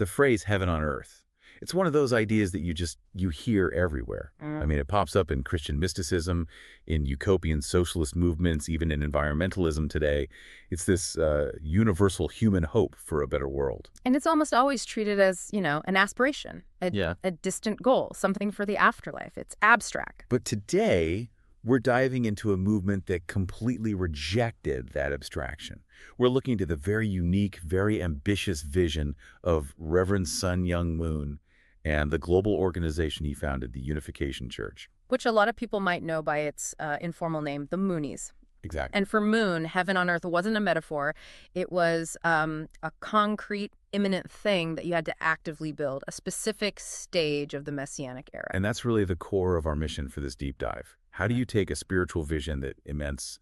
The phrase heaven on earth. It's one of those ideas that you hear everywhere. I mean, it pops up in Christian mysticism, in utopian socialist movements, even in environmentalism today. It's this universal human hope for a better world. And it's almost always treated as, an aspiration, Yeah. a distant goal, something for the afterlife. It's abstract. But today, we're diving into a movement that completely rejected that abstraction. We're looking to the very unique, very ambitious vision of Reverend Sun Myung Moon and the global organization he founded, the Unification Church. Which a lot of people might know by its informal name, the Moonies. Exactly. And for Moon, heaven on earth wasn't a metaphor. It was a concrete, imminent thing that you had to actively build, a specific stage of the Messianic era. And that's really the core of our mission for this deep dive. How do you take a spiritual vision that immense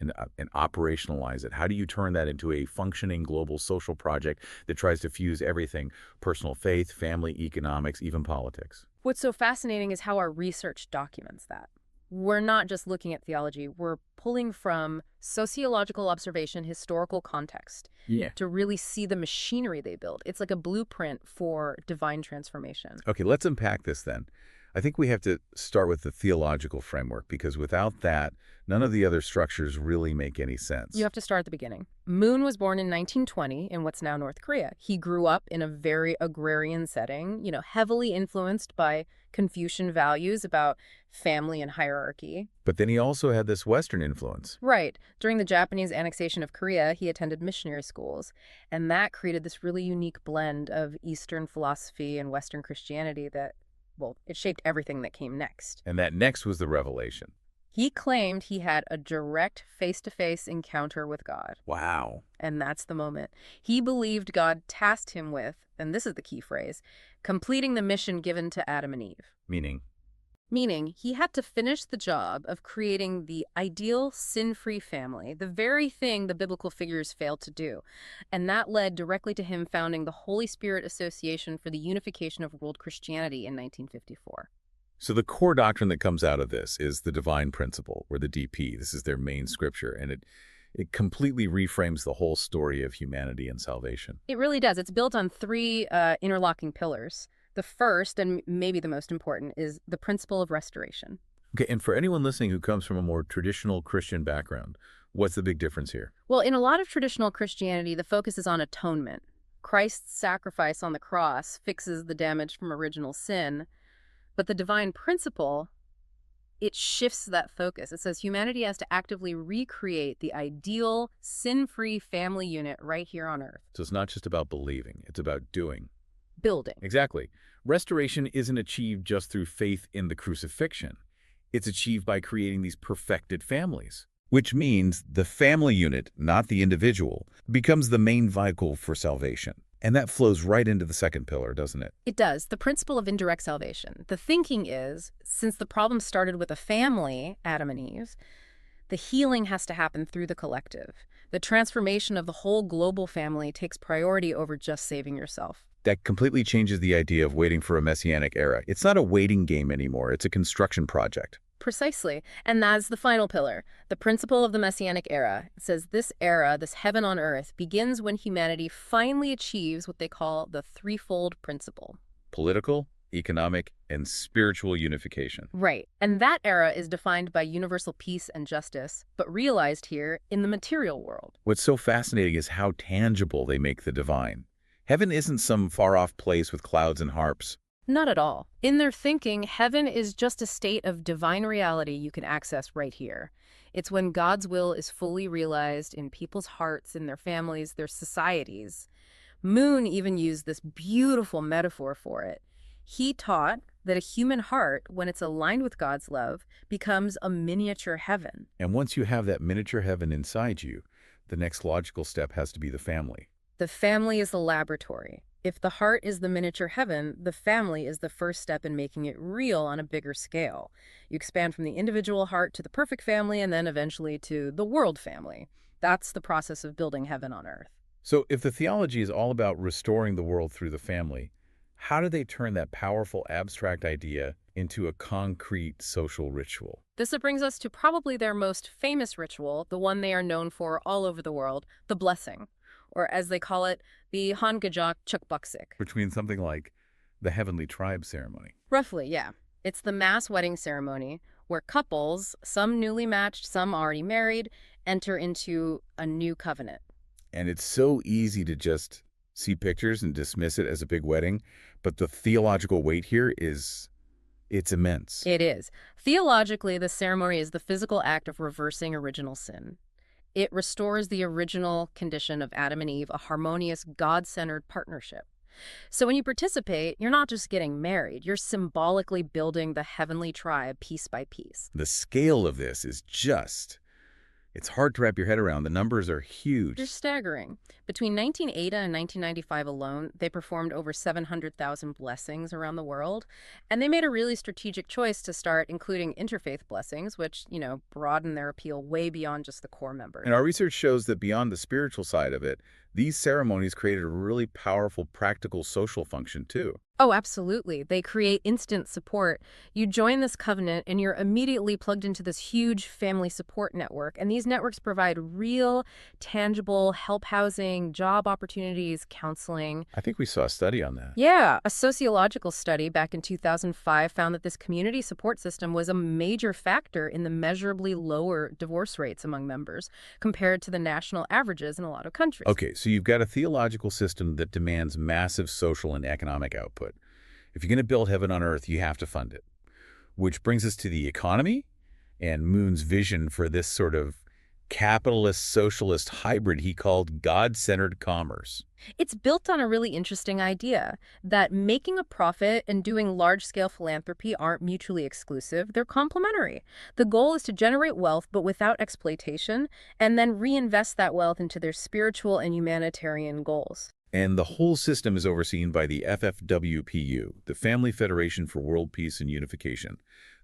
and operationalize it? How do you turn that into a functioning global social project that tries to fuse everything, personal faith, family, economics, even politics? What's so fascinating is how our research documents that. We're not just looking at theology, we're pulling from sociological observation, historical context, to really see the machinery they build. It's like a blueprint for divine transformation. Okay, let's unpack this then. I think we have to start with the theological framework, because without that, none of the other structures really make any sense. You have to start at the beginning. Moon was born in 1920 in what's now North Korea. He grew up in a very agrarian setting, heavily influenced by Confucian values about family and hierarchy. But then he also had this Western influence. Right. During the Japanese annexation of Korea, he attended missionary schools, and that created this really unique blend of Eastern philosophy and Western Christianity that, well, it shaped everything that came next. And that next was the revelation. He claimed he had a direct face-to-face encounter with God. Wow. And that's the moment. He believed God tasked him with, and this is the key phrase, completing the mission given to Adam and Eve. Meaning he had to finish the job of creating the ideal sin-free family, the very thing the biblical figures failed to do. And that led directly to him founding the Holy Spirit Association for the Unification of World Christianity in 1954. So the core doctrine that comes out of this is the divine principle, or the DP. This is their main scripture, and it completely reframes the whole story of humanity and salvation. It really does. It's built on three interlocking pillars. The first, and maybe the most important, is the principle of restoration. Okay, and for anyone listening who comes from a more traditional Christian background, what's the big difference here? Well, in a lot of traditional Christianity, the focus is on atonement. Christ's sacrifice on the cross fixes the damage from original sin. But the divine principle, it shifts that focus. It says humanity has to actively recreate the ideal, sin-free family unit right here on earth. So it's not just about believing, it's about doing. Building. Exactly. Restoration isn't achieved just through faith in the crucifixion. It's achieved by creating these perfected families, which means the family unit, not the individual, becomes the main vehicle for salvation. And that flows right into the second pillar, doesn't it? It does. The principle of indirect salvation. The thinking is, since the problem started with a family, Adam and Eve, the healing has to happen through the collective. The transformation of the whole global family takes priority over just saving yourself. That completely changes the idea of waiting for a messianic era. It's not a waiting game anymore. It's a construction project. Precisely. And that's the final pillar, the principle of the Messianic era. It says this era, this heaven on earth, begins when humanity finally achieves what they call the threefold principle. Political, economic, and spiritual unification. Right. And that era is defined by universal peace and justice, but realized here in the material world. What's so fascinating is how tangible they make the divine. Heaven isn't some far-off place with clouds and harps. Not at all. In their thinking, heaven is just a state of divine reality you can access right here. It's when God's will is fully realized in people's hearts, in their families, their societies. Moon even used this beautiful metaphor for it. He taught that a human heart, when it's aligned with God's love, becomes a miniature heaven. And once you have that miniature heaven inside you, the next logical step has to be the family. The family is the laboratory. If the heart is the miniature heaven, the family is the first step in making it real on a bigger scale. You expand from the individual heart to the perfect family and then eventually to the world family. That's the process of building heaven on earth. So if the theology is all about restoring the world through the family, how do they turn that powerful abstract idea into a concrete social ritual? This brings us to probably their most famous ritual, the one they are known for all over the world, the blessing, or as they call it, the Hangajak Chukbuksik. Which means something like the Heavenly Tribe ceremony. Roughly, yeah. It's the mass wedding ceremony where couples, some newly matched, some already married, enter into a new covenant. And it's so easy to just see pictures and dismiss it as a big wedding, but the theological weight here it's immense. It is. Theologically, the ceremony is the physical act of reversing original sin. It restores the original condition of Adam and Eve, a harmonious, God-centered partnership. So when you participate, you're not just getting married, you're symbolically building the heavenly tribe piece by piece. The scale of this is it's hard to wrap your head around. The numbers are huge. They're staggering. Between 1980 and 1995 alone, they performed over 700,000 blessings around the world. And they made a really strategic choice to start including interfaith blessings, which, broaden their appeal way beyond just the core members. And our research shows that beyond the spiritual side of it, these ceremonies created a really powerful practical social function too. Oh, absolutely. They create instant support. You join this covenant and you're immediately plugged into this huge family support network. And these networks provide real, tangible help housing, job opportunities, counseling. I think we saw a study on that. Yeah, a sociological study back in 2005 found that this community support system was a major factor in the measurably lower divorce rates among members compared to the national averages in a lot of countries. Okay, so you've got a theological system that demands massive social and economic output. If you're going to build heaven on earth, you have to fund it. Which brings us to the economy and Moon's vision for this sort of capitalist-socialist hybrid he called God-centered commerce. It's built on a really interesting idea that making a profit and doing large-scale philanthropy aren't mutually exclusive. They're complementary. The goal is to generate wealth, but without exploitation, and then reinvest that wealth into their spiritual and humanitarian goals. And the whole system is overseen by the FFWPU, the Family Federation for World Peace and Unification.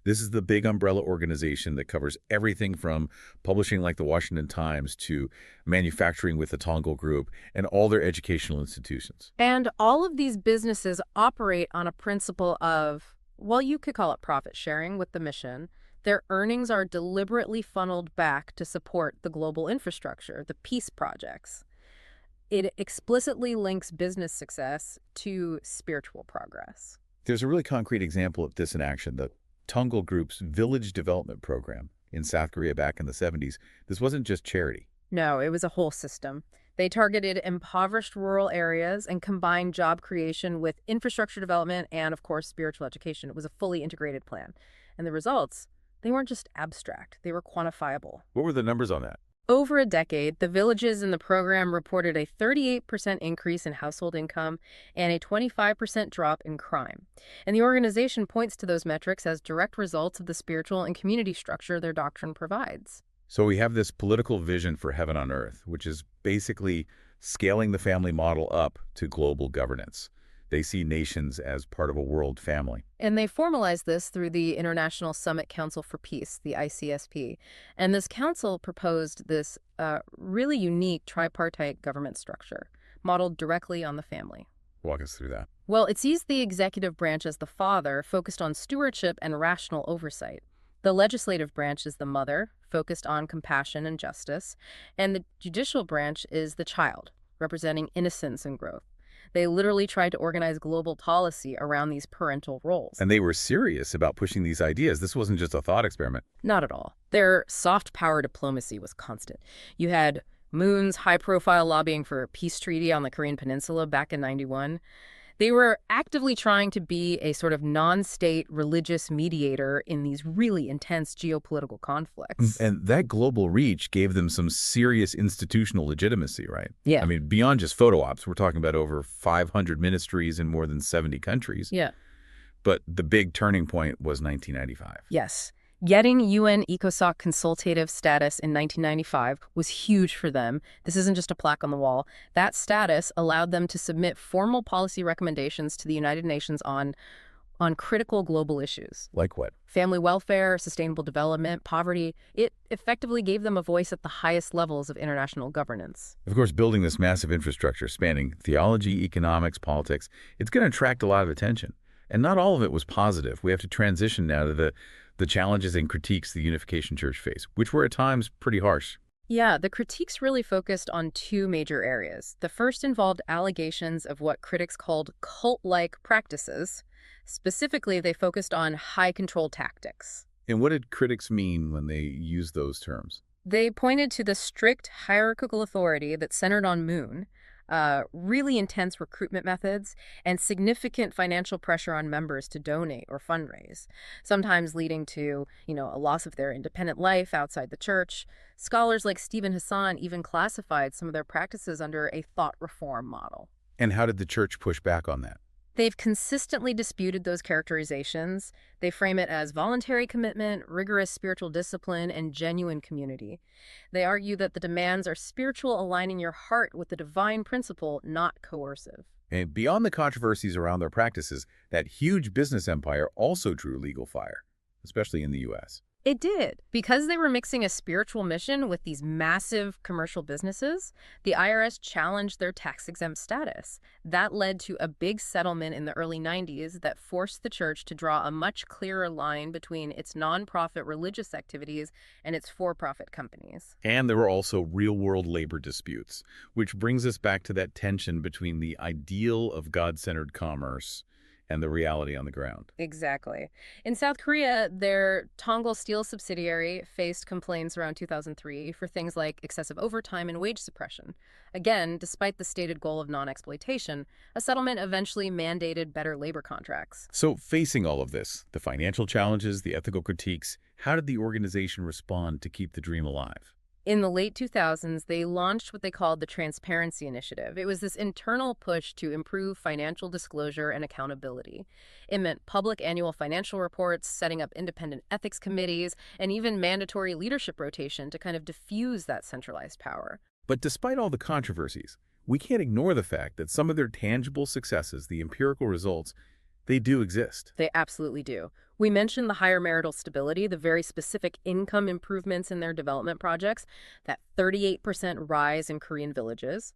This is the big umbrella organization that covers everything from publishing like the Washington Times to manufacturing with the Tongol Group and all their educational institutions. And all of these businesses operate on a principle of, well, you could call it profit sharing with the mission. Their earnings are deliberately funneled back to support the global infrastructure, the peace projects. It explicitly links business success to spiritual progress. There's a really concrete example of this in action, the Tongol Group's Village Development Program in South Korea back in the 70s. This wasn't just charity. No, it was a whole system. They targeted impoverished rural areas and combined job creation with infrastructure development and, of course, spiritual education. It was a fully integrated plan. And the results, they weren't just abstract. They were quantifiable. What were the numbers on that? Over a decade, the villages in the program reported a 38% increase in household income and a 25% drop in crime. And the organization points to those metrics as direct results of the spiritual and community structure their doctrine provides. So we have this political vision for heaven on earth, which is basically scaling the family model up to global governance. They see nations as part of a world family. And they formalize this through the International Summit Council for Peace, the ICSP. And this council proposed this really unique tripartite government structure, modeled directly on the family. Walk us through that. Well, it sees the executive branch as the father, focused on stewardship and rational oversight. The legislative branch is the mother, focused on compassion and justice. And the judicial branch is the child, representing innocence and growth. They literally tried to organize global policy around these parental roles. And they were serious about pushing these ideas. This wasn't just a thought experiment. Not at all. Their soft power diplomacy was constant. You had Moon's high-profile lobbying for a peace treaty on the Korean Peninsula back in '91. They were actively trying to be a sort of non-state religious mediator in these really intense geopolitical conflicts. And that global reach gave them some serious institutional legitimacy, right? Yeah. I mean, beyond just photo ops, we're talking about over 500 ministries in more than 70 countries. Yeah. But the big turning point was 1995. Yes. Getting UN ECOSOC consultative status in 1995 was huge for them. This isn't just a plaque on the wall. That status allowed them to submit formal policy recommendations to the United Nations on critical global issues. Like what? Family welfare, sustainable development, poverty. It effectively gave them a voice at the highest levels of international governance. Of course, building this massive infrastructure spanning theology, economics, politics, it's going to attract a lot of attention. And not all of it was positive. We have to transition now to the challenges and critiques the Unification Church faced, which were at times pretty harsh. Yeah, the critiques really focused on two major areas. The first involved allegations of what critics called cult-like practices. Specifically, they focused on high control tactics. And what did critics mean when they use those terms? They pointed to the strict hierarchical authority that centered on Moon, really intense recruitment methods, and significant financial pressure on members to donate or fundraise, sometimes leading to, a loss of their independent life outside the church. Scholars like Stephen Hassan even classified some of their practices under a thought reform model. And how did the church push back on that? They've consistently disputed those characterizations. They frame it as voluntary commitment, rigorous spiritual discipline, and genuine community. They argue that the demands are spiritual, aligning your heart with the divine principle, not coercive. And beyond the controversies around their practices, that huge business empire also drew legal fire, especially in the U.S. It did. Because they were mixing a spiritual mission with these massive commercial businesses, the IRS challenged their tax-exempt status. That led to a big settlement in the early 90s that forced the church to draw a much clearer line between its nonprofit religious activities and its for-profit companies. And there were also real-world labor disputes, which brings us back to that tension between the ideal of God-centered commerce and the reality on the ground. Exactly. In South Korea, their Tongol Steel subsidiary faced complaints around 2003 for things like excessive overtime and wage suppression. Again, despite the stated goal of non-exploitation, a settlement eventually mandated better labor contracts. So facing all of this, the financial challenges, the ethical critiques, how did the organization respond to keep the dream alive? In the late 2000s, they launched what they called the Transparency Initiative. It was this internal push to improve financial disclosure and accountability. It meant public annual financial reports, setting up independent ethics committees, and even mandatory leadership rotation to kind of diffuse that centralized power. But despite all the controversies, we can't ignore the fact that some of their tangible successes, the empirical results, they do exist. They absolutely do. We mentioned the higher marital stability, the very specific income improvements in their development projects, that 38% rise in Korean villages.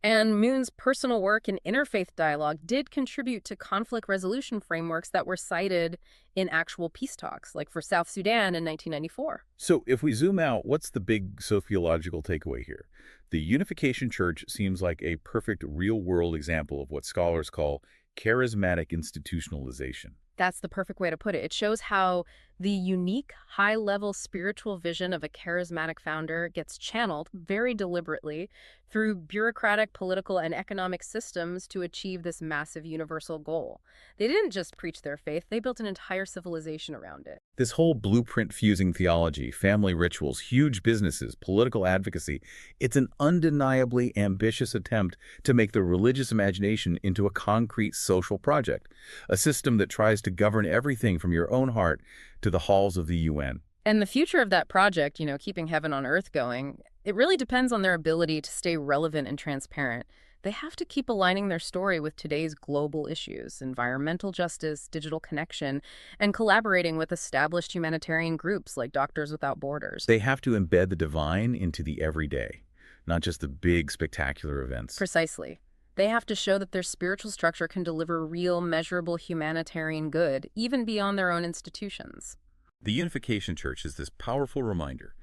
And Moon's personal work and interfaith dialogue did contribute to conflict resolution frameworks that were cited in actual peace talks, like for South Sudan in 1994. So if we zoom out, what's the big sociological takeaway here? The Unification Church seems like a perfect real-world example of what scholars call charismatic institutionalization. That's the perfect way to put it. It shows how the unique, high-level spiritual vision of a charismatic founder gets channeled very deliberately through bureaucratic, political, and economic systems to achieve this massive universal goal. They didn't just preach their faith, they built an entire civilization around it. This whole blueprint-fusing theology, family rituals, huge businesses, political advocacy, it's an undeniably ambitious attempt to make the religious imagination into a concrete social project, a system that tries to govern everything from your own heart to the halls of the UN. And the future of that project, keeping heaven on earth going, it really depends on their ability to stay relevant and transparent. They have to keep aligning their story with today's global issues, environmental justice, digital connection, and collaborating with established humanitarian groups like Doctors Without Borders. They have to embed the divine into the everyday, not just the big, spectacular events. Precisely. They have to show that their spiritual structure can deliver real, measurable humanitarian good, even beyond their own institutions. The Unification Church is this powerful reminder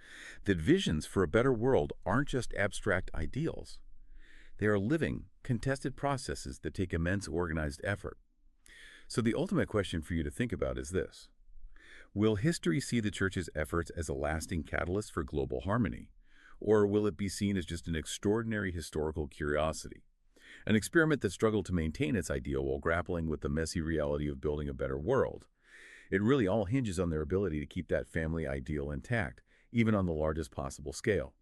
that visions for a better world aren't just abstract ideals. They are living, contested processes that take immense organized effort. So the ultimate question for you to think about is this: will history see the Church's efforts as a lasting catalyst for global harmony? Or will it be seen as just an extraordinary historical curiosity? An experiment that struggled to maintain its ideal while grappling with the messy reality of building a better world. It really all hinges on their ability to keep that family ideal intact, even on the largest possible scale.